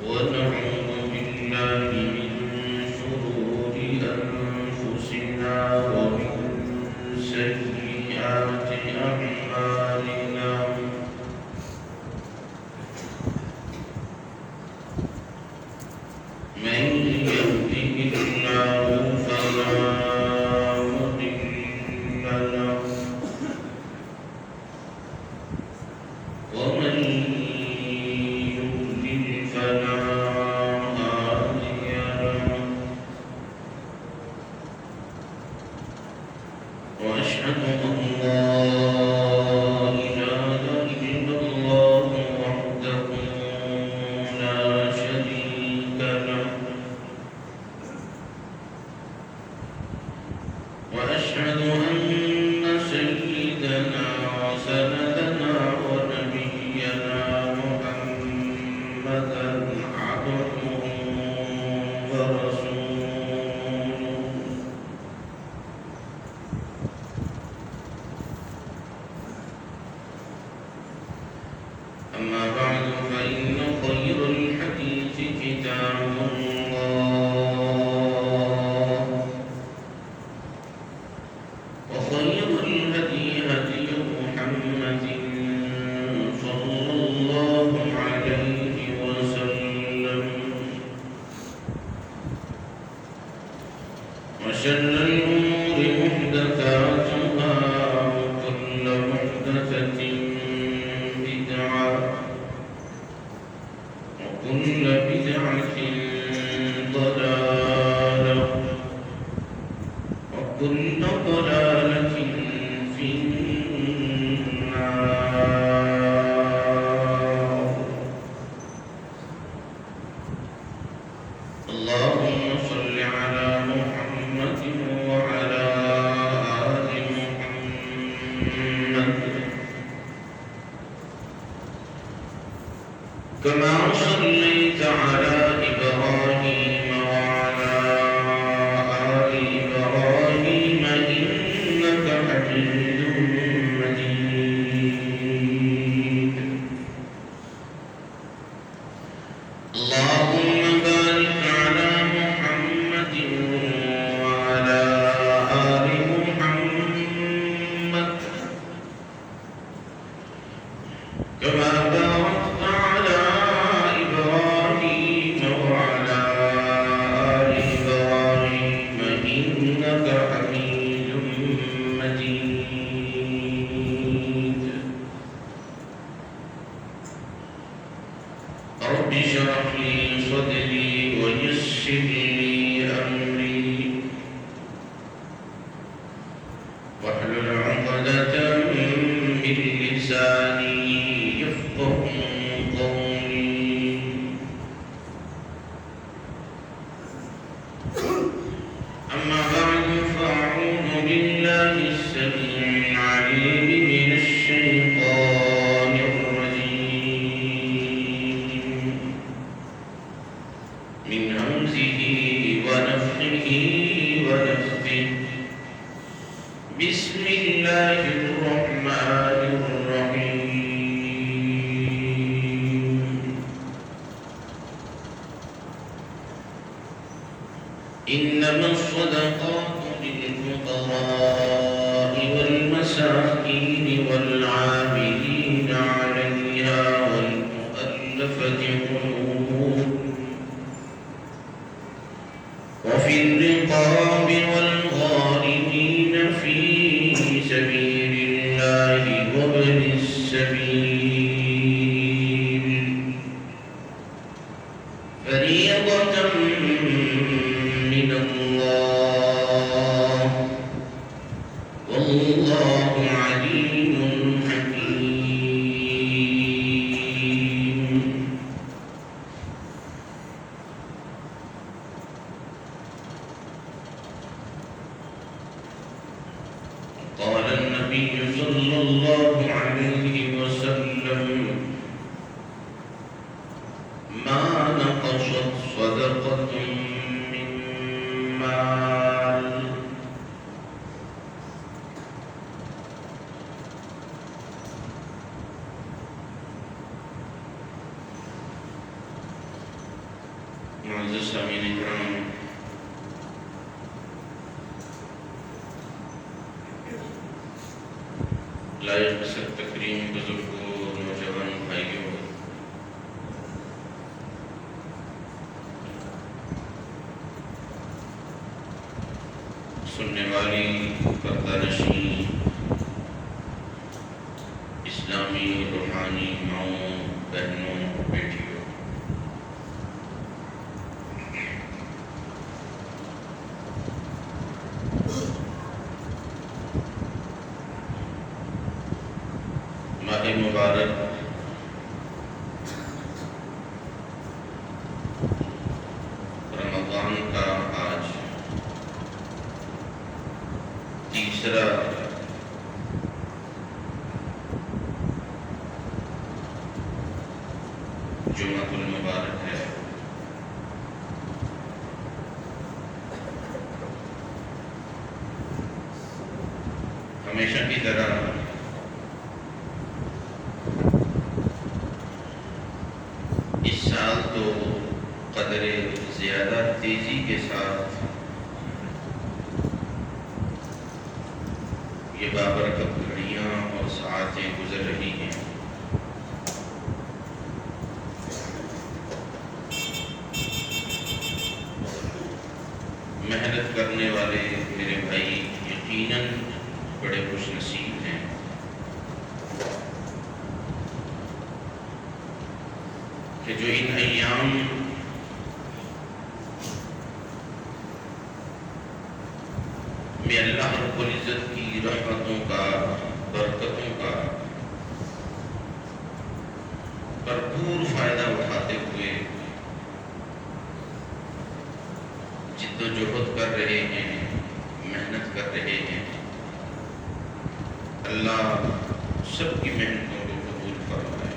ونعوذ بالله من من يهده الله فلا مضل له ومن يضلل فلا هادي له وأشهد أن لا إله إلا الله وحده لا شريك له وأشهد أن سيدنا وسندنا ونبينا محمدا عبده ورسوله أما بعد فإن خير الحديث كتاب الله وخير الهدي هدي محمد صلى الله عليه وسلم وشر الأمور محدثاتها وكل محدثة بدعة وكل بدعة ضلالة وكل ضلالة في النار. اللهم صل على محمد وعلى آل محمد كما صليت على إبراهيم وعلى آل إبراهيم إنك حميد مجيد. اللهم بارك على محمد وعلى آل محمد كما باركت على إبراهيم وعلى آل إبراهيم إنك حميد مجيد. رب اشرح لي صدري ويسر لي أمري واحلل عقدة من لساني يفقه قولي. أما بعد فأعوذ بالله السميع العليم من الشيطان الرجيم من همزه ونفخه ونفثه. بسم الله الرحمن الرحيم. إنما الصدقات للفقراء والمساكين والعاملين عليها والمؤلفة قلوبهم وفي الرقاب والغارمين في سبيل الله وابن السبيل فريضة من الله والله عليم حكيم. قال النبي صلى الله عليه وسلم ما نقصت صدقة من مال معزز سامعین اکرام، لائق سب تکریم بزرگوں اور نوجوان بھائیوں، سننے والی پردہ نشین اسلامی روحانی ماؤں، بہنوں، بیٹیوں، ماہ مبارک رمضان کا آج تیسرا جمعۃ المبارک ہے۔ ہمیشہ کی طرح اس سال تو قدر زیادہ تیزی کے ساتھ یہ بابرکت گھڑیاں اور ساعتیں گزر رہی ہیں۔ محنت کرنے والے میرے بھائی یقیناً بڑے خوش نصیب ہیں کہ جو ان ایام میں اللہ رب العزت کی رحمتوں کا، برکتوں کا بھرپور فائدہ اٹھاتے ہوئے جد و جہد کر رہے ہیں، محنت کر رہے ہیں۔ اللہ سب کی محنتوں کو قبول فرمائے۔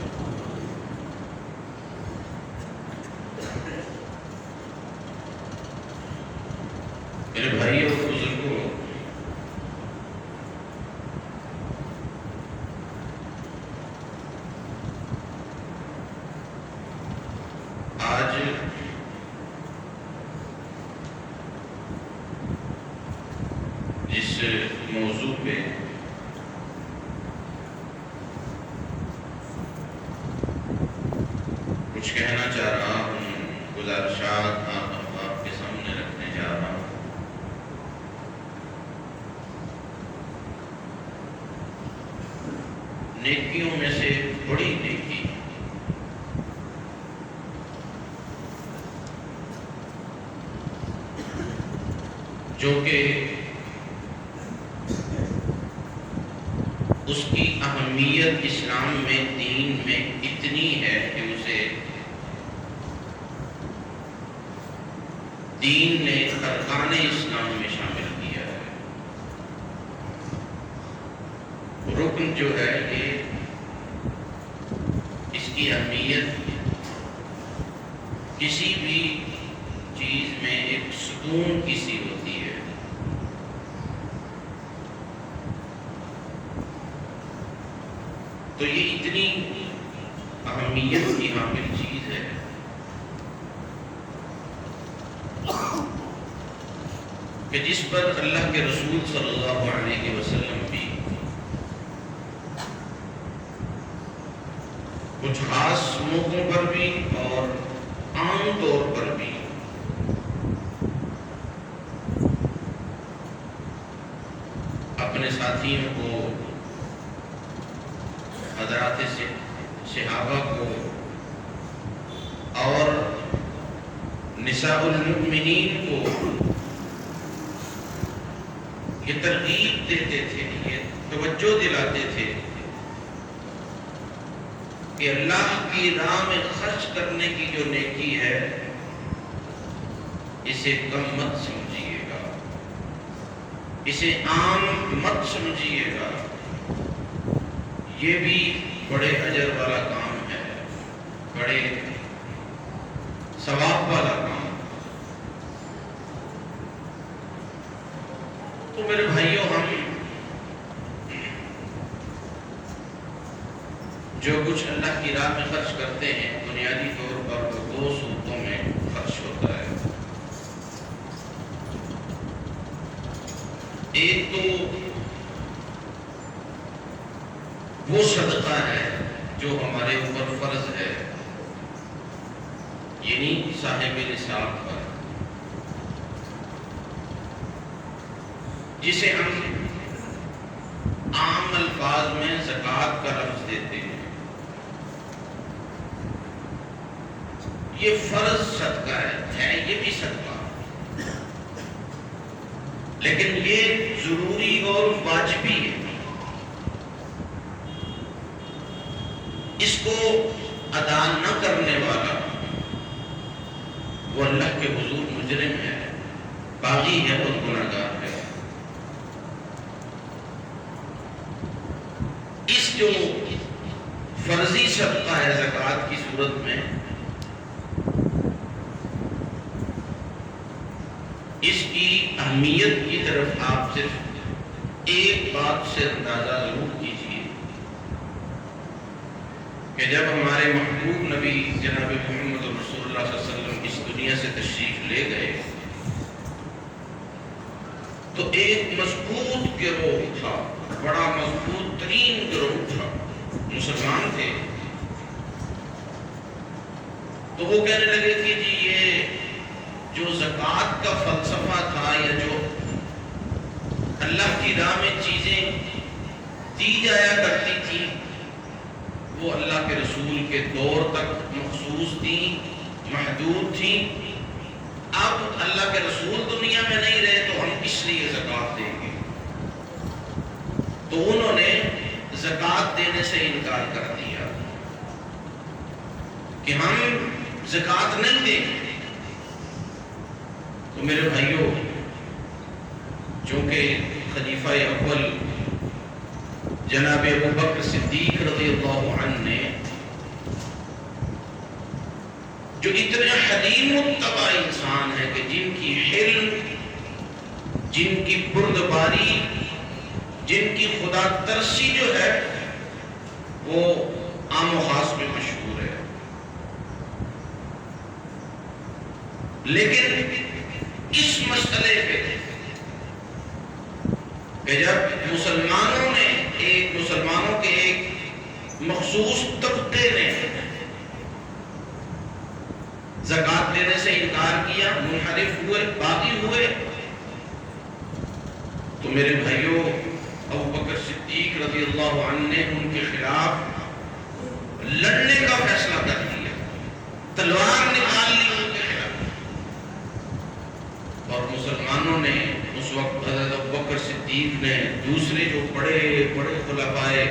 میرے بھائیوں اور بزرگوں، آج جس موضوع پہ کچھ کہنا چاہ رہا ہوں، گزارشات آپ کے سامنے رکھنے جا رہا ہوں، نیکیوں میں سے بڑی نیکی جو کہ اس کی اہمیت اسلام میں، دین میں اتنی ہے کہ اسے دین نے ارکان اسلام میں شامل کیا ہے۔ رکن جو ہے یہ اس کی اہمیت کسی بھی چیز میں ایک ستون کی سی ہوتی ہے۔ تو یہ اتنی اہمیت کی حامل چیز ہے کہ جس پر اللہ کے رسول صلی اللہ علیہ وسلم بھی کچھ خاص موقعوں پر بھی اور عام طور پر بھی اپنے ساتھیوں کو، حضرات صحابہ کو اور نساء المؤمنین کو یہ ترغیب دیتے تھے، یہ توجہ دلاتے تھے کہ اللہ کی راہ میں خرچ کرنے کی جو نیکی ہے اسے کم مت سمجھیے گا، اسے عام مت سمجھیے گا، یہ بھی بڑے اجر والا کام ہے، بڑے ثواب والا کام۔ تو میرے بھائیوں، ہم جو کچھ اللہ کی راہ میں خرچ کرتے ہیں بنیادی طور پر وہ دو صورتوں میں خرچ ہوتا ہے۔ ایک تو وہ صدقہ ہے جو ہمارے اوپر فرض ہے، یعنی صاحب نصاب پر، جسے ہم عام الفاظ میں زکوٰۃ کا لفظ دیتے ہیں، یہ فرض صدقہ ہے یہ بھی صدقہ، لیکن یہ ضروری اور واجبی ہے۔ اس کو ادا نہ کرنے والا وہ اللہ کے حضور مجرم ہے، باغی ہے اور گناہگار ہے۔ اس جو فرضی صدقہ ہے زکوٰۃ کی صورت میں، اس کی اہمیت کی طرف آپ صرف ایک بات سے اندازہ ضرور کیجیے کہ جب ہمارے محبوب نبی جناب محمد رسول اللہ صلی اللہ علیہ وسلم اس دنیا سے تشریف لے گئے تو ایک مضبوط گروہ تھا، بڑا مضبوط ترین گروہ تھا، مسلمان تھے، تو وہ کہنے لگے کہ جی یہ جو زکوٰۃ کا فلسفہ تھا یا جو اللہ کی راہ میں چیزیں دی جایا کرتی تھی وہ اللہ کے رسول کے دور تک مخصوص تھیں، محدود تھیں، اب اللہ کے رسول دنیا میں نہیں رہے تو ہم اس لیے زکوٰۃ دیں گے۔ تو انہوں نے زکوٰۃ دینے سے انکار کر دیا کہ ہم زکوٰۃ نہیں دیں گے۔ تو میرے بھائیوں، چونکہ خلیفہ اول جناب ابو بکر صدیق رضی اللہ عنہ نے جو اتنے حلیم الطبع انسان ہے کہ جن کی حلم، جن کی بردباری، جن کی خدا ترسی جو ہے وہ عام و خاص میں مشہور ہے، لیکن اس مسئلے پہ کہ جب مسلمانوں کے ایک مخصوص طبقے نے زکوٰۃ لینے سے انکار کیا، منحرف ہوئے، باغی ہوئے، تو میرے بھائیوں ابو بکر صدیق رضی اللہ عنہ نے ان کے خلاف لڑنے کا فیصلہ کر لیا، تلوار نکال لی ان کے خلاف، اور مسلمانوں نے اس وقت حضرت ابوبکر صدیق نے دوسرے جو بڑے بڑے خلفائے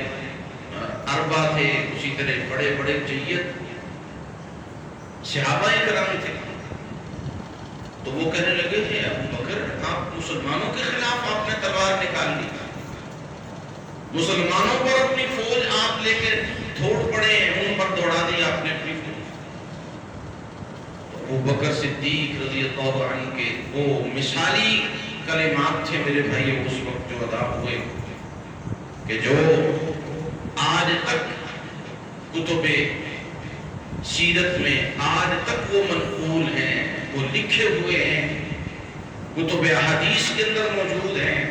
اربع تھے، اسی طرح بڑے بڑے جید صحابہ کرام تھے، تو وہ کہنے لگے کہ ابو بکر آپ مسلمانوں کے خلاف آپ نے تلوار نکال لی، مسلمانوں پر اپنی فوج آپ لے کے دوڑ پڑے ہیں، ان پر دوڑا دی آپ نے اپنی فوج۔ ابو بکر صدیق رضی اللہ عنہ کے وہ مثالی کلمات تھے میرے بھائی اس وقت جو ادا ہوئے کہ جو آج تک کتب سیرت میں آج تک وہ منقول ہیں، وہ لکھے ہوئے ہیں، کتب احادیث کے اندر موجود ہیں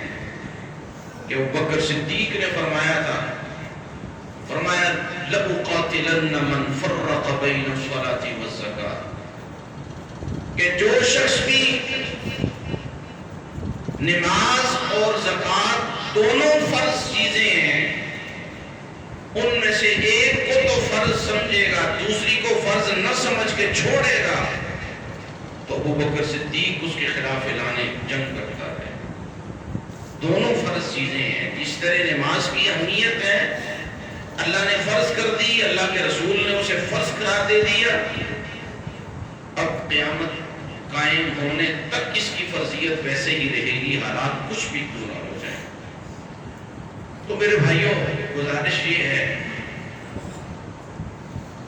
کہ ابو بکر صدیق نے فرمایا تھا، فرمایا لَأُقَاتِلَنَّ مَنْ فَرَّقَ بَيْنَ الصَّلَاةِ وَالزَّكَاةِ، کہ جو شخص بھی نماز اور زکوٰۃ دونوں فرض چیزیں ہیں ان میں سے ایک کو تو فرض سمجھے گا، دوسری کو فرض نہ سمجھ کے چھوڑے گا، تو ابو بکر صدیق اس کے خلاف اعلان جنگ کرتا ہے۔ دونوں فرض چیزیں ہیں، جس طرح نماز کی اہمیت ہے، اللہ نے فرض کر دی، اللہ کے رسول نے اسے فرض قرار دے دیا، اب قیامت قائم ہونے تک اس کی فرضیت ویسے ہی رہے گی، حالات کچھ بھی کیوں نہ ہو جائیں۔ تو میرے بھائیوں، گزارش یہ ہے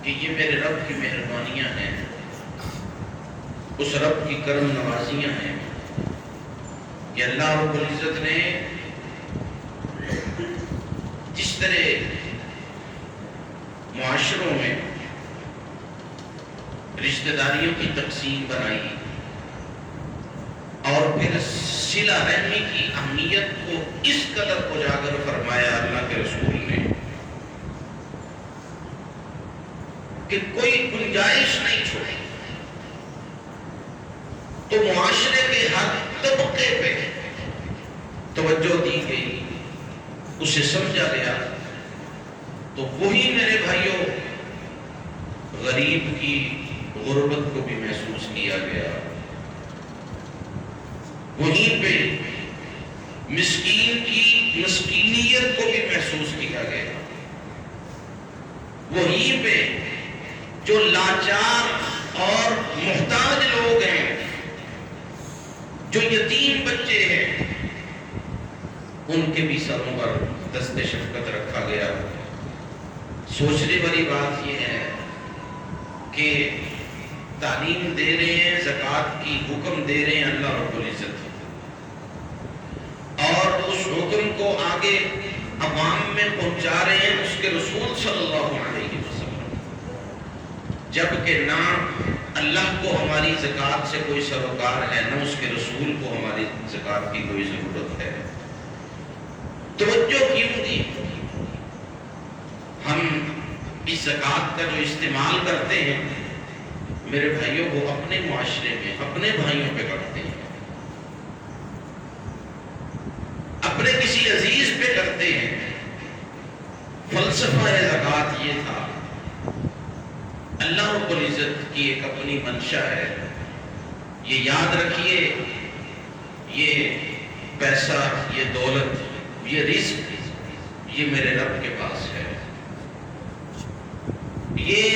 کہ یہ میرے رب کی مہربانیاں ہیں، اس رب کی کرم نوازیاں ہیں کہ اللہ رب العزت نے جس طرح معاشروں میں رشتہ داریوں کی تقسیم بنائی اور پھر صلہ رحمی کی اہمیت کو اس قدر اجاگر فرمایا اللہ کے رسول نے کہ کوئی گنجائش نہیں چھوڑی، تو معاشرے کے ہر طبقے پہ توجہ دی گئی، اسے سمجھا گیا، تو وہی میرے بھائیوں غریب کی غربت کو بھی محسوس کیا گیا، وہیں پہ مسکین کی مسکینیت کو بھی محسوس کیا گیا، وہیں پہ جو لاچار اور محتاج لوگ ہیں، جو یتیم بچے ہیں، ان کے بھی سروں پر دست شفقت رکھا گیا۔ سوچنے والی بات یہ ہے کہ تعلیم دے رہے ہیں، زکوٰۃ کی حکم دے رہے ہیں اللہ رب العزت، اور اس حکم کو آگے عوام میں پہنچا رہے ہیں اس کے رسول صلی اللہ علیہ وسلم، جبکہ نہ اللہ کو ہماری زکوٰۃ سے کوئی سروکار ہے، نہ اس کے رسول کو ہماری زکوٰۃ کی کوئی ضرورت ہے۔ توجہ کیوں دی؟ ہم اس زکوٰۃ کا جو استعمال کرتے ہیں میرے بھائیوں کو اپنے معاشرے میں اپنے بھائیوں پہ کرتے ہیں، اپنے کسی عزیز پہ کرتے ہیں۔ فلسفہ زکوٰۃ یہ تھا، اللہ رب العزت کی ایک اپنی منشا ہے، یہ یاد رکھیے، یہ پیسہ، یہ دولت، یہ رزق، یہ میرے رب کے پاس ہے، یہ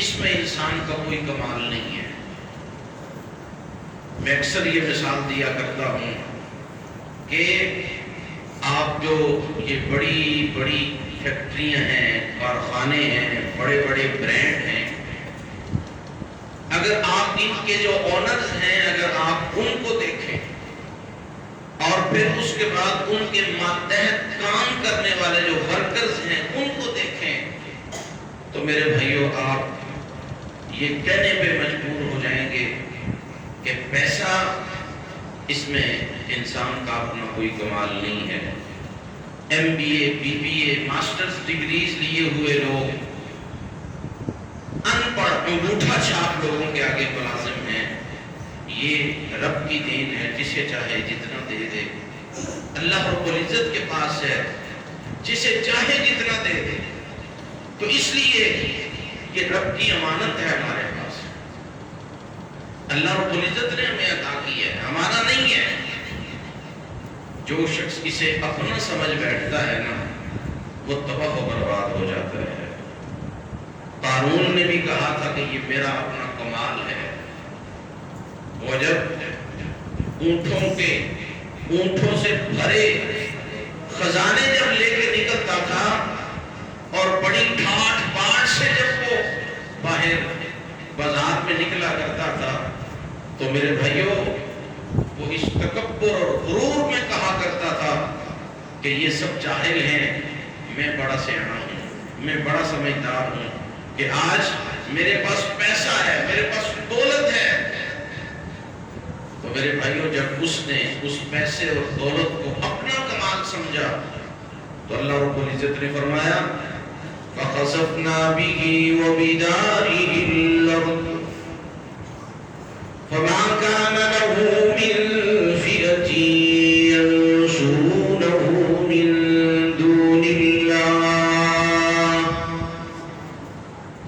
اس میں انسان کا کوئی کمال نہیں ہے۔ میں اکثر یہ مثال دیا کرتا ہوں کہ آپ جو یہ بڑی بڑی فیکٹریاں ہیں، کارخانے ہیں، بڑے بڑے برانڈ ہیں، اگر آپ ان کے جو اونرز ہیں اگر آپ ان کو دیکھیں اور پھر اس کے بعد ان کے ماتحت کام کرنے والے جو ورکرز ہیں ان کو دیکھیں، تو میرے بھائیوں آپ یہ کہنے پہ مجبور ہو جائیں گے کہ پیسہ، اس میں انسان کا اپنا کوئی کمال نہیں ہے۔ M B A, B B A, masters degrees لیے ہوئے لوگ، ان پڑھ انگوٹھا چھاپ لوگوں کے آگے ملازم ہیں، یہ رب کی دین ہے، جسے چاہے جتنا دے دے۔ اللہ رب العزت کے پاس ہے، جسے چاہے جتنا دے دے۔ تو اس لیے یہ رب کی امانت ہے ہمارے پاس، اللہ رب العزت نے ہمیں عطا کی ہے، ہمارا نہیں ہے۔ جو شخص اسے اپنا سمجھ بیٹھتا ہے نا، وہ تباہ و برباد ہو جاتا ہے۔ قارون نے بھی کہا تھا کہ یہ میرا اپنا کمال ہے۔ وہ جب اونٹوں سے بھرے خزانے جب لے کے نکلتا تھا اور بڑی ٹھاٹھ باٹھ سے جب وہ باہر بازار میں نکلا کرتا تھا، تو میرے بھائیوں وہ اس تکبر اور غرور میں کہا کرتا تھا کہ یہ سب جاہل ہیں، میں بڑا سیانا ہوں، میں بڑا سمجھدار ہوں، کہ آج میرے پاس پیسہ ہے، میرے پاس دولت ہے۔ تو میرے بھائیوں جب اس نے اس پیسے اور دولت کو اپنا کمال سمجھا تو اللہ رب العزت نے فرمایا فَخَسَفْنَا بِهِ وَبِدَارِهِ الْأَرْضَ فَمَا كَانَ لَهُ مِنْ فِئَةٍ يَنْصُرُونَهُ مِنْ دُونِ اللَّهِ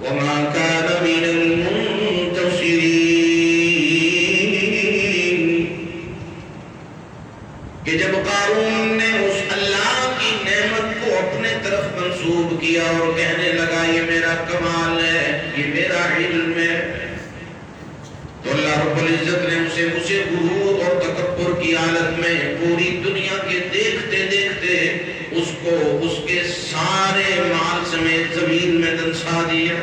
وَمَا كَانَ مِنَ الْمُنْتَصِرِينَ۔ کہ جب قارون نے اس اللہ کی نعمت کو اپنے طرف منسوب کیا اور کہنے لگا یہ میرا کمال ہے، یہ میرا علم ہے، تو اللہ رب العزت نے اسے غرور اور تکبر کی حالت میں پوری دنیا کے دیکھتے دیکھتے اس کو اس کے سارے مال سمیت زمین میں دنسا دیا۔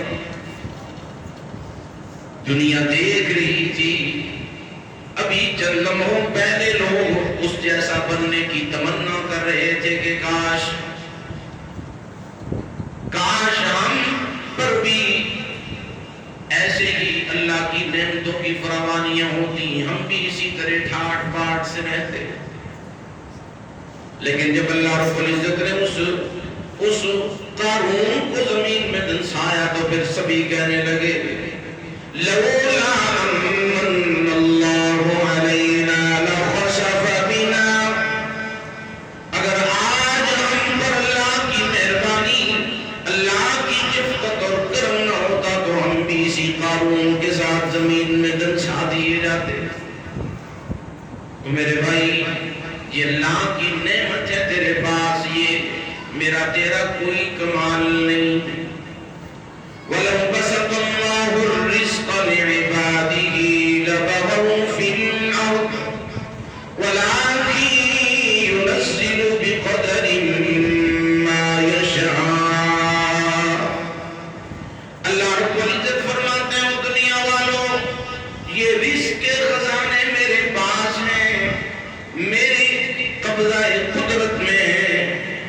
دنیا دیکھ رہی تھی، ابھی چند لمحوں پہلے لوگ اس جیسا بننے کی تمنا کر رہے تھے کہ کاش ہم پر بھی ایسے ہی اللہ کی نعمتوں کی فراوانیاں ہوتی، ہم بھی اسی طرح ٹھاٹ باٹ سے رہتے۔ لیکن جب اللہ رب العزت نے اس قارون کو زمین میں دنسایا تو پھر سبھی کہنے لگے لولا من اللہ علینا لخسف بنا تو میرے بھائی یہ اللہ کی نعمت ہے تیرے پاس، یہ میرا تیرا کوئی کمال نہیں۔ وَلَوْ بَسَطَ اللَّهُ الرِّزْقَ لِعِبَادِهِ لَبَغَوْا فِي الْأَرْضِ وَلَٰكِن يُنَزِّلُ بِقَدَرٍ مَّا يَشَاءُ۔ اللہ رب العزت فرماتے ہیں دنیا والوں، یہ رزق کے خزانے میرے پاس ہیں، میری قبضہ قدرت میں ہے،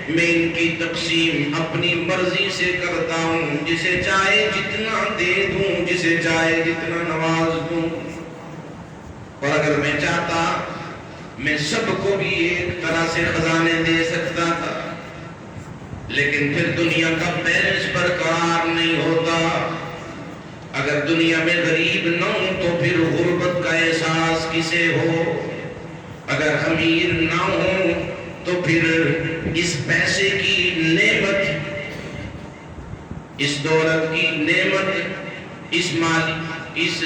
میں ان کی تقسیم اپنی مرضی سے کرتا ہوں، جسے چاہے جتنا دے دوں، جسے چاہے جتنا نواز دوں۔ اور اگر میں چاہتا میں سب کو بھی ایک طرح سے خزانے دے سکتا تھا، لیکن پھر دنیا کا بیلنس برقرار نہیں ہوتا۔ اگر دنیا میں غریب نہ ہوں تو پھر غربت کا احساس کسے ہو؟ اگر امیر نہ ہوں تو پھر اس پیسے کی نعمت، اس دولت کی نعمت، اس مال، اس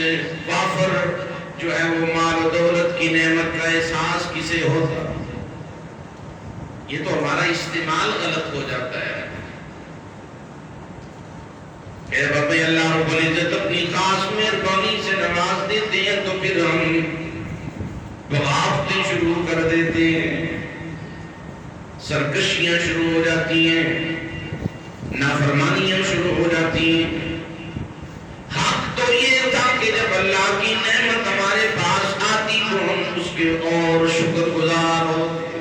وافر جو ہے وہ مال و دولت کی نعمت کا احساس کسے ہوتا؟ یہ تو ہمارا استعمال غلط ہو جاتا ہے۔ اے رب اللہ رب العزت اپنی خاص مہربانی سے نواز دیتے ہیں تو پھر ہم بغاوتیں شروع کر دیتے ہیں، سرکشیاں شروع ہو جاتی ہیں، نافرمانیاں شروع ہو جاتی ہیں۔ حق تو یہ تھا کہ جب اللہ کی نعمت ہمارے پاس آتی تو ہم اس کے اور شکر گزار ہوتے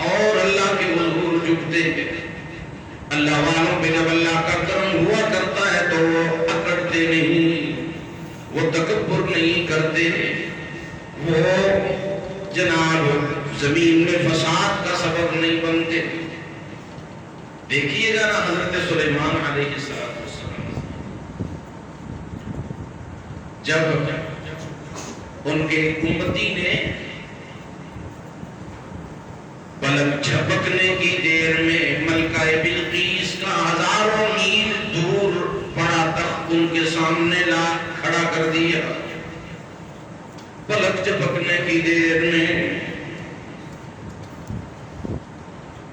اور اللہ کے حضور جھکتے ہیں۔ اللہ والوں پہ جب اللہ کا کرم ہوا کرتا ہے تو وہ اکڑتے نہیں، وہ تکبر نہیں کرتے، وہ جناب زمین میں فساد کا سبب نہیں بنتے۔ دیکھیے گا نا حضرت سلیمان علیہ السلام، جب ان کے امتی نے پلک جھپکنے کی دیر میں ملکہ بلقیس کا ہزاروں میل دور پڑا تخت ان کے سامنے لا کھڑا کر دیا، پلک جھپکنے کی دیر میں۔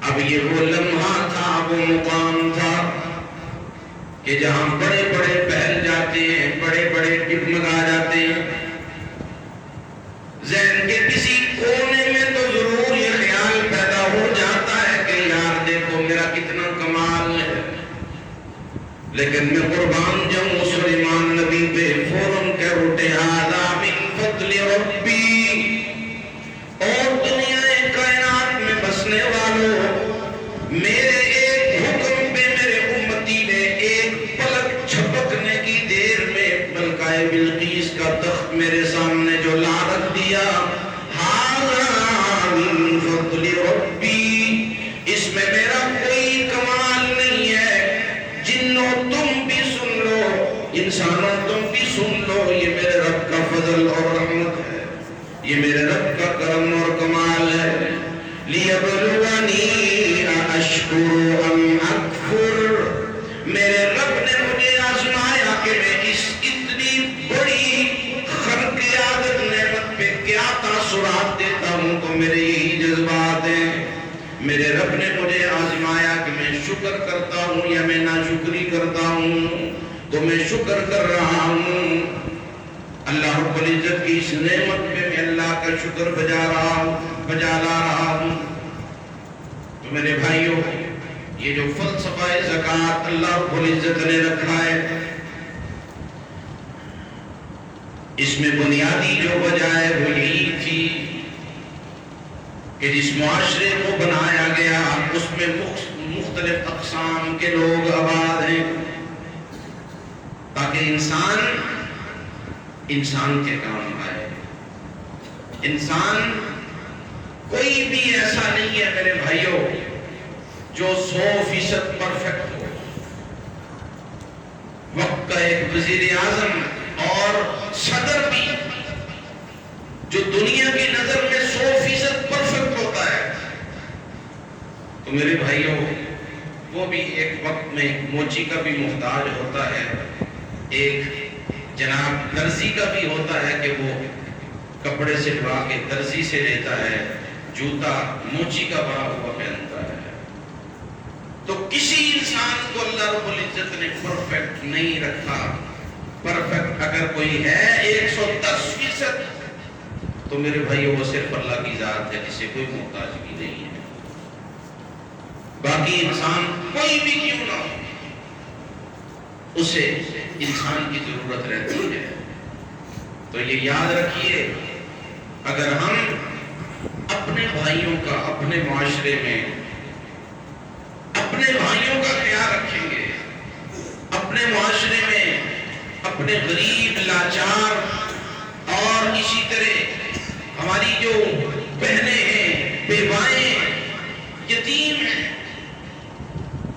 اب یہ وہ لمحہ تھا، وہ مقام تھا کہ جہاں بڑے بڑے پھیل جاتے ہیں، بڑے بڑے ڈگمگا جاتے ہیں، ذہن کے کسی کونے میں تو ضرور یہ خیال پیدا ہو جاتا ہے کہ یار دیکھو میرا کتنا کمال ہے، لیکن میں قربان جاؤں سلیمان نبی پہ فوراً کہہ اٹھے ھذا من فضل ربی۔ اور دنیا کائنات میں بسنے والوں، میرے ایک حکم پہ میرے امتی نے ایک پلک جھپکنے کی دیر میں ملکہ بلقیس کا تخت میرے سامنے جو لا رکھ دیا، ھذا من فضل ربی، اس میں میرا کوئی کمال نہیں ہے۔ جنوں تم بھی سن لو، انسانوں تم بھی سن لو، یہ میرے رب کا فضل اور رحمت ہے، یہ میرے رب کا کرم اور کمال ہے۔ لِيَبْلُوَنِي أَأَشْكُرُ أَمْ أَكْفُرُ، میرے رب نے مجھے آزمایا کہ میں اس اتنی بڑی خلقیات نعمت پہ کیا تاثرات دیتا ہوں، تو میرے یہی جذبات ہیں۔ میرے رب نے مجھے آزمایا کہ میں شکر کرتا ہوں یا میں ناشکری کرتا ہوں، تو میں شکر کر رہا ہوں۔ اللہ رب العزت کی اس نعمت پہ میں اللہ کا شکر بجا لا رہا ہوں۔ تو میرے بھائیوں، یہ جو فلسفہ زکوٰۃ اللہ رب العزت نے رکھا ہے، اس میں بنیادی جو وجہ ہے وہ یہی تھی کہ جس معاشرے کو بنایا گیا اس میں مختلف اقسام کے لوگ آباد ہیں، تاکہ انسان کے کام آئے۔ انسان کوئی بھی ایسا نہیں ہے میرے بھائیوں جو 100% پرفیکٹ ہو۔ وقت کا ایک وزیر اعظم اور صدر بھی جو دنیا کی نظر میں 100% پرفیکٹ ہوتا ہے، تو میرے بھائیوں وہ بھی ایک وقت میں ایک موچی کا بھی محتاج ہوتا ہے، ایک جناب درزی کا بھی ہوتا ہے کہ وہ کپڑے سلوا کے درزی سے لیتا ہے، جوتا موچی کا بنا ہوا پہنتا ہے۔ تو کسی انسان کو اللہ رب العزت نے پرفیکٹ نہیں رکھا۔ پرفیکٹ اگر کوئی ہے 110%، تو میرے بھائی وہ صرف اللہ کی ذات ہے جسے کوئی محتاجگی نہیں ہے۔ باقی انسان کوئی بھی کیوں نہ ہو، اسے انسان کی ضرورت رہتی ہے۔ تو یہ یاد رکھیے، اگر ہم اپنے بھائیوں کا اپنے معاشرے میں اپنے بھائیوں کا خیال رکھیں گے، اپنے معاشرے میں اپنے غریب، لاچار اور اسی طرح ہماری جو بہنیں ہیں، بیوائیں، یتیم ہیں،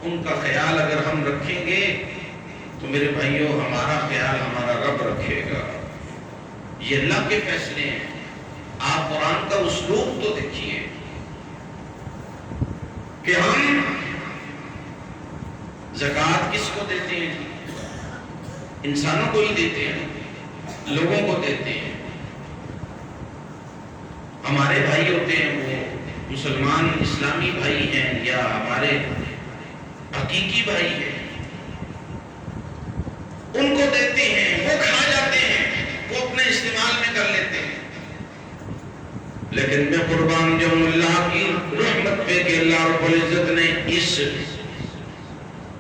ان کا خیال اگر ہم رکھیں گے تو میرے بھائیوں ہمارا خیال ہمارا رب رکھے گا۔ یہ اللہ کے فیصلے ہیں۔ آپ قرآن کا اسلوب تو دیکھیے کہ ہم زکوٰۃ کس کو دیتے ہیں؟ انسانوں کو ہی دیتے ہیں، لوگوں کو دیتے ہیں۔ ہمارے بھائی ہوتے ہیں، وہ مسلمان اسلامی بھائی ہیں یا ہمارے حقیقی بھائی ہیں، ان کو دیتے ہیں، وہ کھا جاتے ہیں، وہ اپنے استعمال میں کر لیتے ہیں۔ لیکن میں قربان جاؤں اللہ کی رحمت پہ کہ اللہ رب العزت نے اس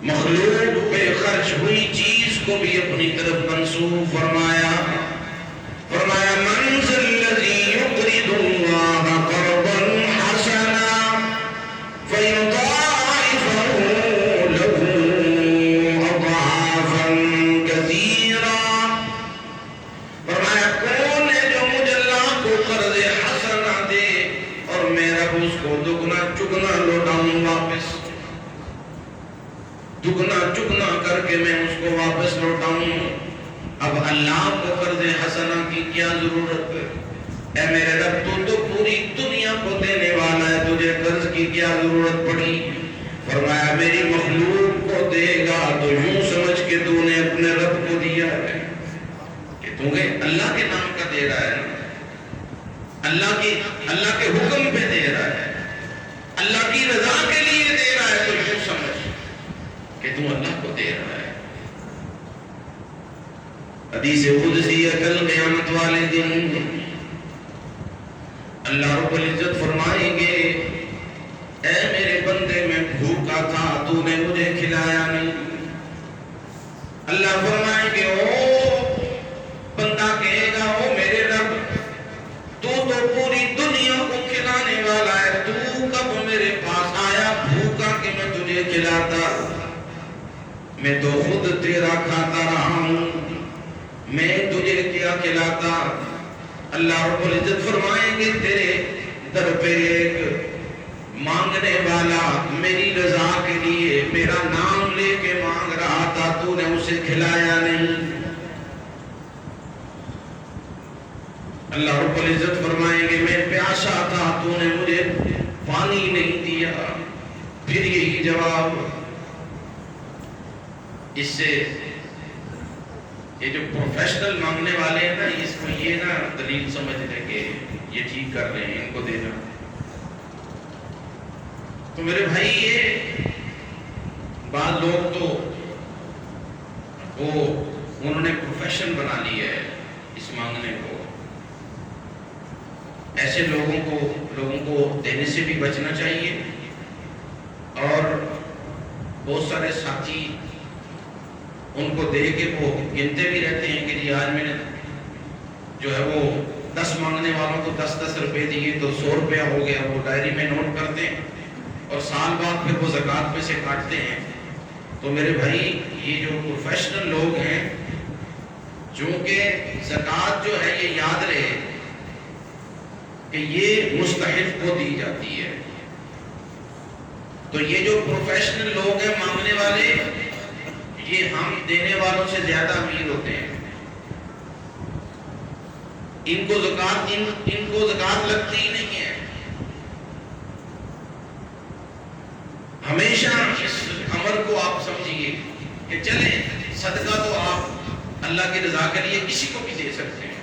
مخلوق پہ خرچ ہوئی چیز کو بھی اپنی طرف منسوخ فرمایا۔ فرمایا من ذا الذی یقرض اللہ قرضا حسنا فیضاعفہ له اضعافا کثیرا۔ فرمایا کون ہے جو مجھے اللہ کو قرض حسنا دے اور میں رب اس کو دگنا چگنا لوٹاؤں، واپس دگنا چگنا کر کے میں اس کو واپس لوٹاؤں۔ اب اللہ کو قرض حسنہ کی کیا ضرورت ہے؟ اے میرے رب تو پوری دنیا کو دینے والا ہے، تجھے قرض کی کیا ضرورت پڑی؟ فرمایا میری مخلوق کو دے گا تو یوں سمجھ کے تو نے اپنے رب کو دیا ہے کہ تمہیں اللہ کے نام کا دے رہا ہے نا، اللہ کے حکم پہ دے رہا ہے، اللہ کی رضا کے لیے دے رہا ہے، تو یوں سمجھ کہ تم اللہ کو دے رہا ہے۔ حدیث قدسی کل قیامت والے دن اللہ رب العزت فرمائیں گے اے میرے بندے میں بھوکا تھا تو نے مجھے کھلایا نہیں۔ اللہ فرمائیں گے او بندہ کہے گا او میرے رب تو پوری دنیا کو کھلانے والا ہے، تو کب میرے پاس آیا بھوکا کہ میں تجھے کھلاتا؟ میں تو خود تیرا کھاتا رہا ہوں، میں تجھے کیا کھلاتا؟ اللہ رب العزت فرمائیں گے تیرے در پہ ایک مانگنے والا میری رضا کے لیے میرا نام لے کے مانگ رہا تھا، تو نے اسے کھلایا نہیں۔ اللہ رب العزت فرمائیں گے میں پیاسا تھا، تو نے مجھے پانی نہیں دیا۔ پھر یہی جواب، اس سے یہ جو پروفیشنل مانگنے والے ہیں نا، اس کو یہ نا دلیل سمجھ لے کہ یہ ٹھیک کر رہے ہیں، ان کو دینا۔ تو میرے بھائی یہ بعض لوگ تو وہ انہوں نے پروفیشن بنا لیا ہے اس مانگنے کو۔ ایسے لوگوں کو دینے سے بھی بچنا چاہیے۔ اور بہت سارے ساتھی ان کو دے کے وہ گنتے بھی رہتے ہیں کہ جی آج میں نے جو ہے وہ 10 مانگنے والوں کو 10 روپے دیے تو 100 روپیہ ہو گیا، وہ ڈائری میں نوٹ کرتے ہیں اور سال بعد پھر وہ زکوٰۃ میں سے کاٹتے ہیں۔ تو میرے بھائی یہ جو پروفیشنل لوگ ہیں، چونکہ زکوٰۃ جو ہے یہ یاد رہے کہ یہ مستحق کو دی جاتی ہے، تو یہ جو پروفیشنل لوگ ہیں مانگنے والے، یہ ہم دینے والوں سے زیادہ امیر ہوتے ہیں۔ ان کو زکوٰۃ لگتی ہی نہیں ہے۔ ہمیشہ اس امر کو آپ سمجھیے کہ چلیں صدقہ تو آپ اللہ کی رضا کے لیے کسی کو بھی دے سکتے ہیں،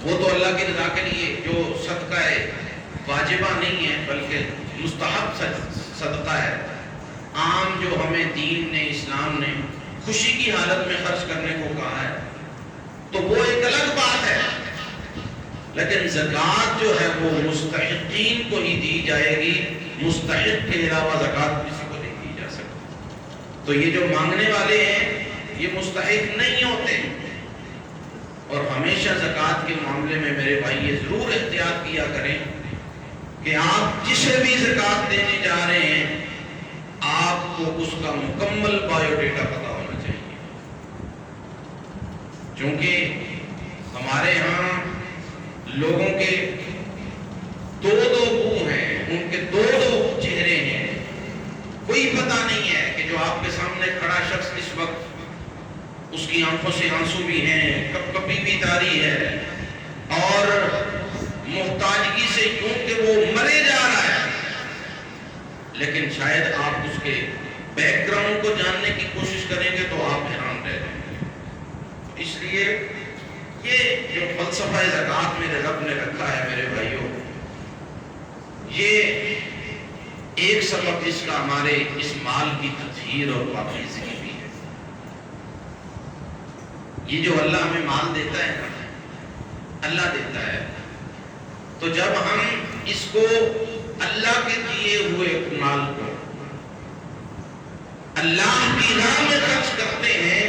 وہ تو اللہ کی رضا کے لیے جو صدقہ ہے واجبہ نہیں ہے بلکہ مستحب صدقہ ہے، عام جو ہمیں دین نے اسلام نے خوشی کی حالت میں خرچ کرنے کو کہا ہے تو وہ ایک الگ بات ہے، لیکن زکوٰۃ جو ہے وہ مستحقین کو ہی دی جائے گی، مستحق کے علاوہ زکوٰۃ کسی کو نہیں دی جا سکتی۔ تو یہ جو مانگنے والے ہیں یہ مستحق نہیں ہوتے، اور ہمیشہ زکوٰۃ کے معاملے میں میرے بھائی یہ ضرور احتیاط کیا کریں کہ آپ جسے بھی زکوٰۃ دینے جا رہے ہیں آپ کو اس کا مکمل بایو ڈیٹا پتا ہونا چاہیے، کیونکہ ہمارے ہاں لوگوں کے دو منہ ہیں، ان کے دو چہرے ہیں، کوئی پتہ نہیں ہے کہ جو آپ کے سامنے کھڑا شخص اس وقت اس کی آنکھوں سے آنسو بھی ہیں، کب کبھی بھی تاری ہے، اور محتاجگی سے یوں کہ وہ مرے جا رہا ہے، لیکن شاید آپ اس کے بیک گراؤنڈ کو جاننے کی کوشش کریں گے تو آپ حیران رہ جائیں گے۔ اس لیے یہ جو فلسفہ زکوٰۃ میرے رب نے رکھا ہے میرے بھائیوں، یہ ایک سبب اس کا ہمارے اس مال کی تطہیر اور پاکیزگی بھی ہے۔ یہ جو اللہ ہمیں مال دیتا ہے نا، اللہ دیتا ہے، تو جب ہم اس کو اللہ کے دیے ہوئے مال کو اللہ کی راہ میں خرچ کرتے ہیں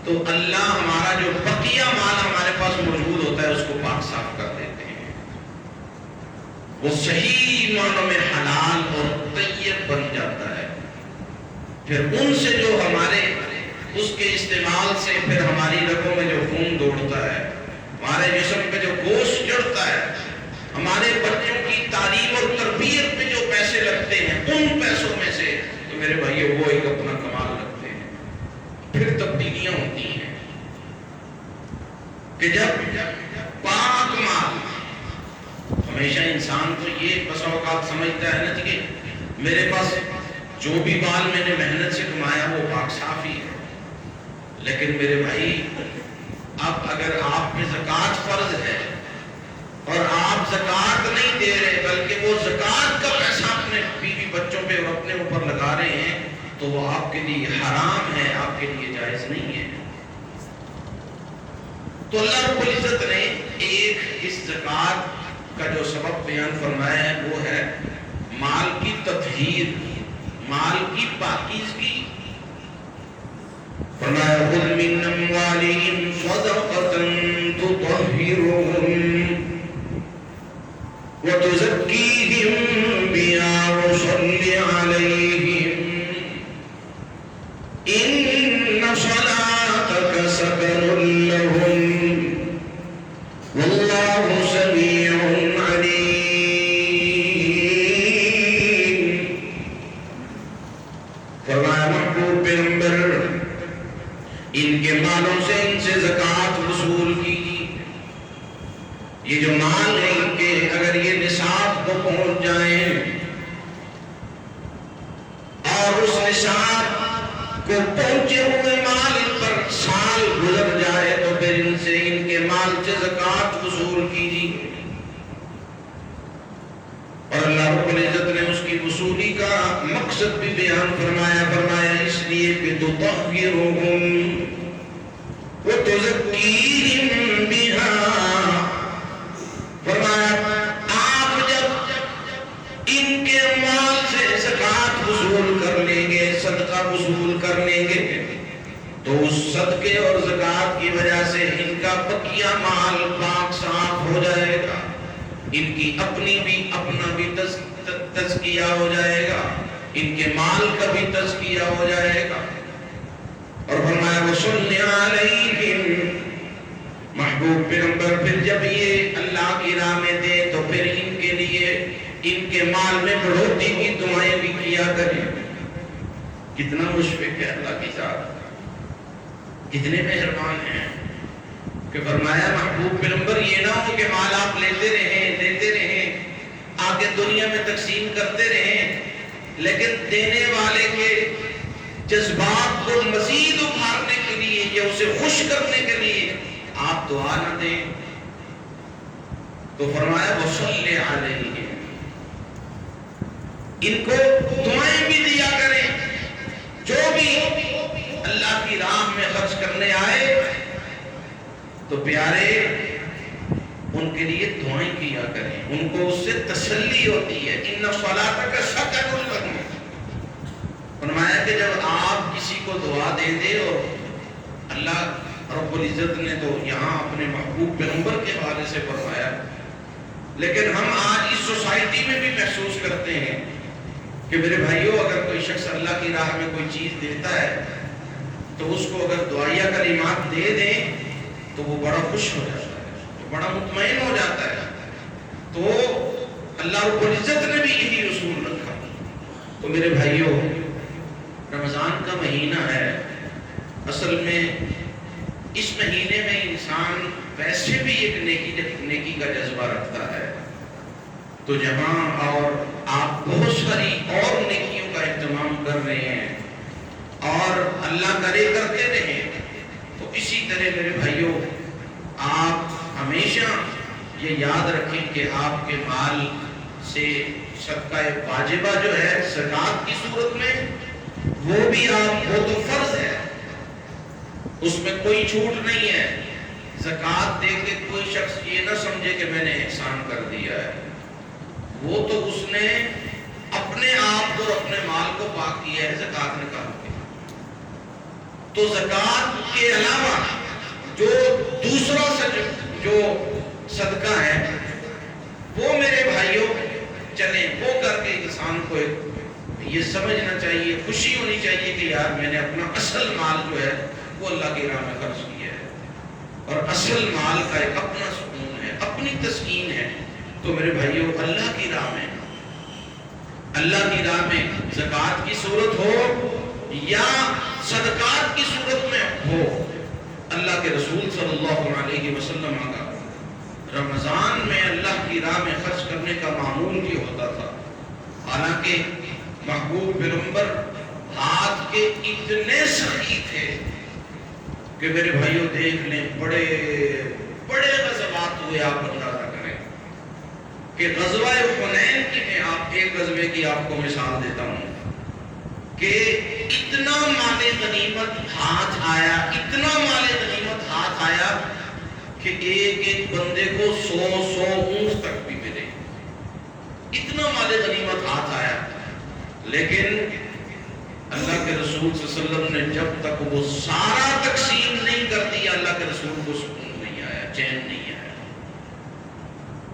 تو اللہ ہمارا جو بقیہ مال ہمارے پاس موجود ہوتا ہے اس کو پاک صاف کر دیتے ہیں، وہ صحیح معنوں میں حلال اور طیب بن جاتا ہے، پھر ان سے جو ہمارے اس کے استعمال سے پھر ہماری رگوں میں جو خون دوڑتا ہے، ہمارے جسم پہ جو گوشت چڑھتا ہے، ہمارے بچوں کی تعلیم اور تربیت پہ جو پیسے لگتے ہیں، ان پیسوں میں سے تو میرے بھائیو وہ ایک اپنا کمال رکھتے ہیں۔ پھر تبدیلیاں ہوتی ہیں کہ جب پاک مال، ہمیشہ انسان تو یہ بس اوقات سمجھتا ہے نا کہ میرے پاس جو بھی مال میں نے محنت سے کمایا وہ پاک صاف ہی ہے، لیکن میرے بھائی اب اگر آپ پہ زکوٰۃ فرض ہے اور آپ زکوٰۃ نہیں دے رہے بلکہ وہ زکوٰۃ کا پیسہ اپنے بیوی بچوں پہ اور اپنے اوپر لگا رہے ہیں تو وہ آپ کے لیے حرام ہے، آپ کے لیے جائز نہیں ہے۔ تو اللہ رب العزت نے ایک اس زکوٰۃ کا جو سبب بیان فرمایا ہے وہ ہے مال کی تطہیر، مال کی پاکیزگی۔ فرمایا خذ من اموالهم صدقة تطهرهم وتزكيهم بها وصل عليهم إن صلاتك سكن لهم والله سميع عليم۔ فرمایا محبوب پیغمبر ان کے مالوں سے ان سے زکوٰۃ وصول کیجیے، یہ جو مال ہے ان کے اگر یہ نصاب کو پہنچ جائیں اور اس نصاب کو پہنچے ہوئے مال ان پر سال گزر جائے تو پھر ان سے ان کے مال سے زکوٰۃ وصول کیجیے۔ اور اللہ رب العزت نے اس کی وصولی کا مقصد بھی بیان فرمایا، فرمایا اس لیے کہ تطہرهم وتزکیہم بہا، فرمایا آپ جب ان کے مال سے زکوٰۃ وصول کر لیں گے، صدقہ وصول کر لیں گے تو اس صدقے اور زکوٰۃ کی وجہ سے ان کا بقیہ مال پاک صاف ہو جائے گا، ان کی اپنا بھی تزکیہ ہو جائے گا، ان کے مال کا بھی تزکیہ ہو جائے گا۔ اور فرمایا وصل علیہم، محبوب پیغمبر پھر جب یہ اللہ کی راہ میں دے تو پھر ان کے لیے ان کے مال میں بڑھوتری کی دعائیں بھی کیا کریں۔ کتنا مشفق ہے اللہ کی ذات، کتنے مہربان ہیں کہ فرمایا محبوب پیغمبر یہ نہ ہو کہ مال آپ لیتے رہیں آگے دنیا میں تقسیم کرتے رہیں، لیکن دینے والے کے جذبات کو مزید ابھارنے کے لیے یا اسے خوش کرنے کے لیے آپ دعا نہ دیں، تو فرمایا وصلی علیہم، ان کو دعائیں بھی دیا کریں، جو بھی اللہ کی راہ میں خرچ کرنے آئے تو پیارے ان کے لیے دعائیں کیا کریں، ان کو اس سے تسلی ہوتی ہے۔ ان صلاتک سکن لہم، فرمایا کہ جب آپ کسی کو دعا دے دے، اور اللہ رب العزت نے تو یہاں اپنے محبوب پیغمبر کے حوالے سے فرمایا، لیکن ہم آج اس سوسائٹی میں بھی محسوس کرتے ہیں کہ میرے بھائیوں اگر کوئی شخص اللہ کی راہ میں کوئی چیز دیتا ہے تو اس کو اگر دعائیہ کلمات دے دیں تو وہ بڑا خوش ہو جاتا ہے، بڑا مطمئن ہو جاتا ہے۔ تو اللہ رب العزت نے بھی یہی اصول رکھا۔ تو میرے بھائیوں رمضان کا مہینہ ہے، اصل میں اس مہینے میں انسان ویسے بھی ایک نیکی کا جذبہ رکھتا ہے، تو جہاں اور آپ بہت ساری اور نیکیوں کا اہتمام کر رہے ہیں اور اللہ کرے کرتے رہیں، تو اسی طرح میرے بھائیوں آپ ہمیشہ یہ یاد رکھیں کہ آپ کے مال سے صدقہ واجبہ جو ہے زکوٰۃ کی صورت میں، وہ بھی وہ تو فرض ہے، اس میں کوئی چھوٹ نہیں ہے۔ زکوٰۃ دے کے کوئی شخص یہ نہ سمجھے کہ میں نے احسان کر دیا ہے، وہ تو اس نے اپنے آپ اور اپنے مال کو پاک کیا ہے زکوٰۃ نکال کے۔ تو زکوٰۃ کے علاوہ جو دوسرا جو صدقہ ہے وہ میرے بھائیوں چلیں وہ کر کے انسان کو یہ سمجھنا چاہیے، خوشی ہونی چاہیے کہ یار میں نے اپنا اصل مال جو ہے وہ اللہ کی راہ میں خرچ کیا ہے، اور اصل مال کا ایک اپنا سکون ہے، اپنی تسکین ہے۔ تو میرے بھائیوں اللہ کی راہ میں زکوٰۃ کی صورت ہو یا صدقات کی صورت میں ہو، اللہ کے رسول صلی اللہ علیہ وسلم کا رمضان میں اللہ کی راہ میں خرچ کرنے کا معمول یہ ہوتا تھا۔ حالانکہ محبوب پیغمبر ہاتھ کے اتنے سخی تھے کہ میرے بھائیوں دیکھ لیں بڑے بڑے غزوات ہوئے، آپ اندازہ کریں کہ غزوہ حنین کی میں آپ ایک غزوے کی آپ کو مثال دیتا ہوں کہ اتنا مال غنیمت ہاتھ آیا، اتنا مال غنیمت ہاتھ آیا کہ ایک ایک بندے کو 100 اونٹ تک بھی ملے، اتنا مال غنیمت ہاتھ آیا۔ لیکن اللہ کے رسول صلی اللہ علیہ وسلم نے جب تک وہ سارا تقسیم نہیں کر دیا، اللہ کے رسول کو سکون نہیں آیا، چین نہیں آیا،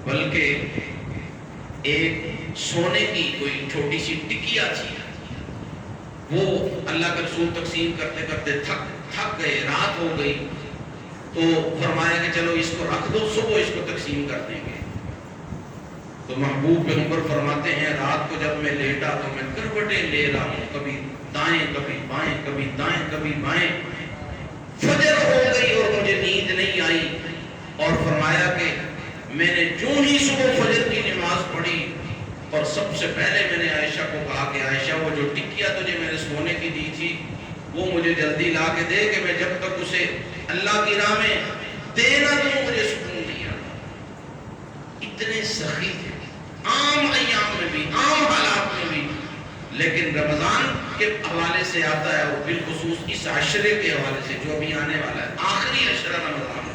بلکہ ایک سونے کی کوئی چھوٹی سی ٹکیا تھی، وہ اللہ کے رسول تقسیم کرتے کرتے تھک گئے، رات ہو گئی، تو فرمایا کہ چلو اس کو رکھ دو، صبح اس کو تقسیم کر دیں گے۔ تو محبوب پیغمبر فرماتے ہیں رات کو جب میں لیٹا تو میں کروٹیں لے رہا ہوں، کبھی دائیں کبھی بائیں، کبھی دائیں کبھی بائیں، فجر ہو گئی اور مجھے نیند نہیں آئی، اور فرمایا کہ میں نے جو ہی صبح فجر کی نماز پڑھی اور سب سے پہلے میں نے عائشہ کو کہا کہ عائشہ وہ جو ٹکیا تجھے میں نے سونے کی دی تھی وہ مجھے جلدی لا کے دے، کہ میں جب تک اسے اللہ کی راہ میں دے نہ دوں مجھے سکون نہیں آتا۔ اتنے سخی تھے عام ایام میں بھی، عام حالات میں بھی، لیکن رمضان کے حوالے سے آتا ہے، اور بالخصوص اس عشرے کے حوالے سے جو ابھی آنے والا ہے، آخری عشرہ رمضان،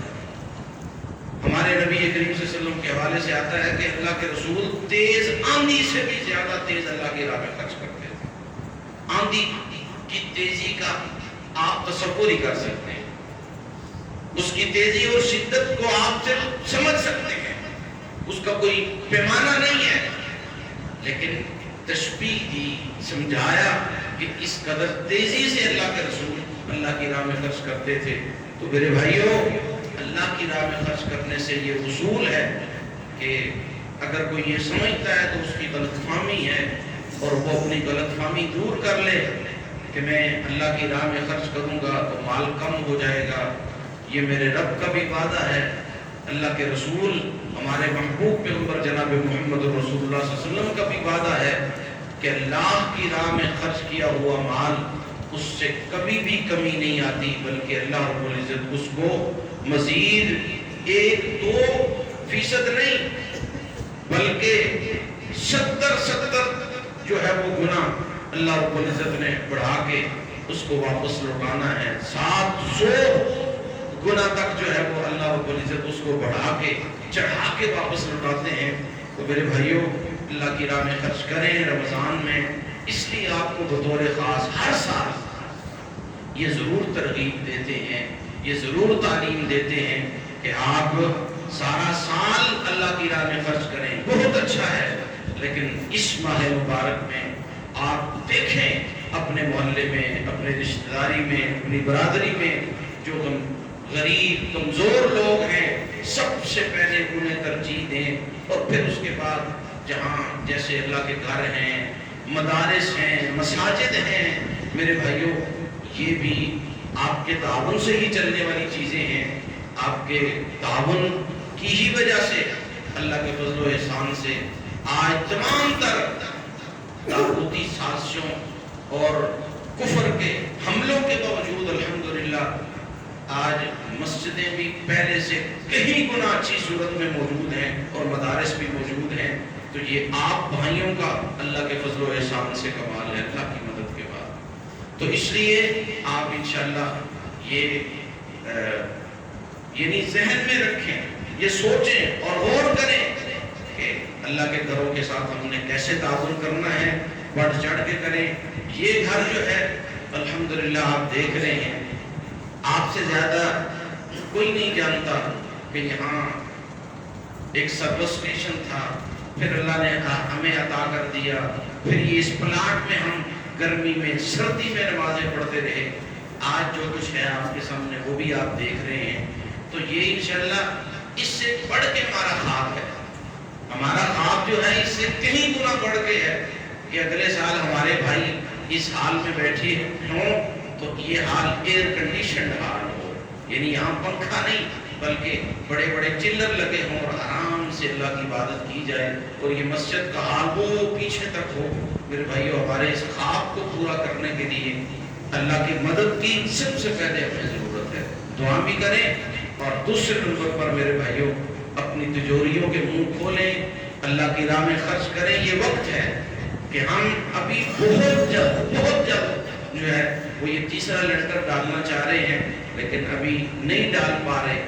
ہمارے نبی کریم صلی اللہ علیہ وسلم کے حوالے سے آتا ہے کہ اللہ کے رسول تیز آندھی سے بھی زیادہ تیز اللہ کی راہ میں خرچ کرتے تھے۔ آندھی کی تیزی کا آپ تصور ہی کر سکتے ہیں، اس کی تیزی اور شدت کو آپ سے سمجھ سکتے ہیں، اس کا کوئی پیمانہ نہیں ہے، لیکن تشبیہ دی، سمجھایا کہ اس قدر تیزی سے اللہ کے رسول اللہ کی راہ میں خرچ کرتے تھے۔ تو میرے بھائیوں اللہ کی راہ میں خرچ کرنے سے یہ اصول ہے کہ اگر کوئی یہ سمجھتا ہے تو اس کی غلط فہمی ہے، اور وہ اپنی غلط فہمی دور کر لے کہ میں اللہ کی راہ میں خرچ کروں گا تو مال کم ہو جائے گا۔ یہ میرے رب کا بھی وعدہ ہے، اللہ کے رسول ہمارے محبوب پیغمبر جناب محمد رسول اللہ صلی اللہ علیہ وسلم کا بھی وعدہ ہے کہ اللہ کی راہ میں خرچ کیا ہوا مال اس سے کبھی بھی کمی نہیں آتی، بلکہ اللہ رب العزت اس کو مزید 1-2 فیصد نہیں بلکہ 70 جو ہے وہ گناہ اللہ رب العزت نے بڑھا کے اس کو واپس لوٹانا ہے. 700 گناہ تک جو ہے وہ اللہ رب العزت اس کو بڑھا کے چڑھا کے واپس لوٹاتے ہیں. تو میرے بھائیوں اللہ کی راہ میں خرچ کریں رمضان میں. اس لیے آپ کو بطور خاص ہر سال یہ ضرور ترغیب دیتے ہیں, یہ ضرور تعلیم دیتے ہیں کہ آپ سارا سال اللہ کی راہ میں خرچ کریں. بہت اچھا ہے, لیکن اس ماہ مبارک میں آپ دیکھیں اپنے محلے میں, اپنے رشتہ داری میں, اپنی برادری میں جو غریب کمزور لوگ ہیں سب سے پہلے انہیں ترجیح دیں, اور پھر اس کے بعد جہاں جیسے اللہ کے گھر ہیں, مدارس ہیں, مساجد ہیں. میرے بھائیوں یہ بھی آپ کے تعاون سے ہی چلنے والی چیزیں ہیں. آپ کے تعاون کی ہی وجہ سے اللہ کے فضل و احسان سے آج تمام تر طاغوتی سازشوں اور کفر کے حملوں کے باوجود الحمدللہ آج مسجدیں بھی پہلے سے کہیں گنا اچھی صورت میں موجود ہیں اور مدارس بھی موجود ہیں. تو یہ آپ بھائیوں کا اللہ کے فضل و احسان سے کمال ہے, اللہ کی مدد کے بعد. تو اس لیے آپ انشاءاللہ یہ یعنی ذہن میں رکھیں, یہ سوچیں اور غور کریں کہ اللہ کے گھروں کے ساتھ ہم نے کیسے تعاون کرنا ہے, بڑھ چڑھ کے کریں. یہ گھر جو ہے الحمدللہ آپ دیکھ رہے ہیں, آپ سے زیادہ کوئی نہیں جانتا کہ یہاں ایک سروس اسٹیشن تھا, پھر اللہ نے ہمیں عطا کر دیا, پھر یہ اس پلاٹ میں ہم گرمی میں سردی میں نمازیں پڑھتے رہے. آج جو کچھ ہے آپ کے سامنے وہ بھی آپ دیکھ رہے ہیں. تو یہ انشاءاللہ اس سے بڑھ کے ہمارا خواب ہے. ہمارا خواب جو ہے اس سے کہیں گنا بڑھ کے ہے کہ اگلے سال ہمارے بھائی اس حال میں بیٹھے ہوں تو یہ حال ایئر کنڈیشنڈ حال ہو, یعنی یہاں پنکھا نہیں بلکہ بڑے بڑے چلر لگے ہوں اور آرام سے اللہ کی عبادت کی جائے, اور یہ مسجد کا حال وہ پیچھے تک ہو. میرے بھائیو ہمارے اس خواب کو پورا کرنے کے لیے اللہ کی مدد کی سب سے پہلے ہمیں ضرورت ہے. دعا بھی کریں اور دوسرے نمبر پر میرے بھائیو اپنی تجوریوں کے منہ کھولیں, اللہ کی راہ میں خرچ کریں. یہ وقت ہے کہ ہم ابھی بہت جلد جو ہے وہ یہ تیسرا لنٹر ڈالنا چاہ رہے ہیں, لیکن ابھی نہیں ڈال پا رہے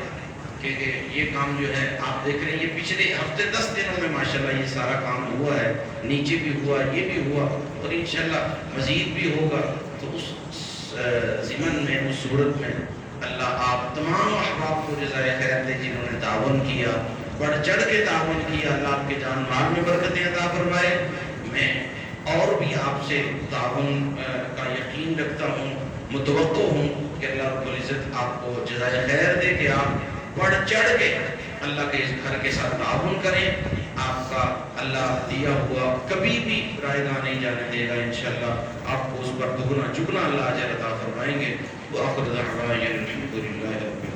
کیونکہ یہ کام جو ہے آپ دیکھ رہے ہیں یہ پچھلے ہفتے 10 دنوں میں ماشاءاللہ یہ سارا کام ہوا ہے. نیچے بھی ہوا, یہ بھی ہوا, اور انشاءاللہ مزید بھی ہوگا. تو اس ضمن میں, اس صورت میں اللہ آپ تمام احباب کو جزائے خیر دے جنہوں نے تعاون کیا, بڑھ چڑھ کے تعاون کیا. اللہ آپ کے جان مال میں برکتیں عطا فرمائے. میں اور بھی آپ سے تعاون کا یقین رکھتا ہوں, متوقع ہوں کہ اللہ رب العزت آپ کو جزائے خیر دے کہ آپ بڑھ چڑھ کے اللہ کے اس گھر کے ساتھ تعاون کریں. آپ کا اللہ دیا ہوا کبھی بھی رائے گاہ نہیں جانے دے گا. انشاءاللہ آپ کو اس پر دگنا چگنا اللہ اجر عطا فرمائیں گے. وآخر دعوانا الحمدللہ رب العالمین.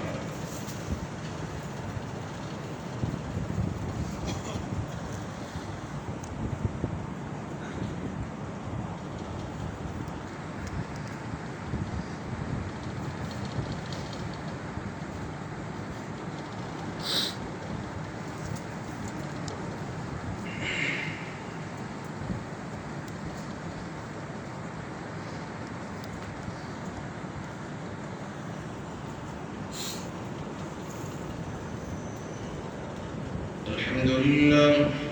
الحمدللہ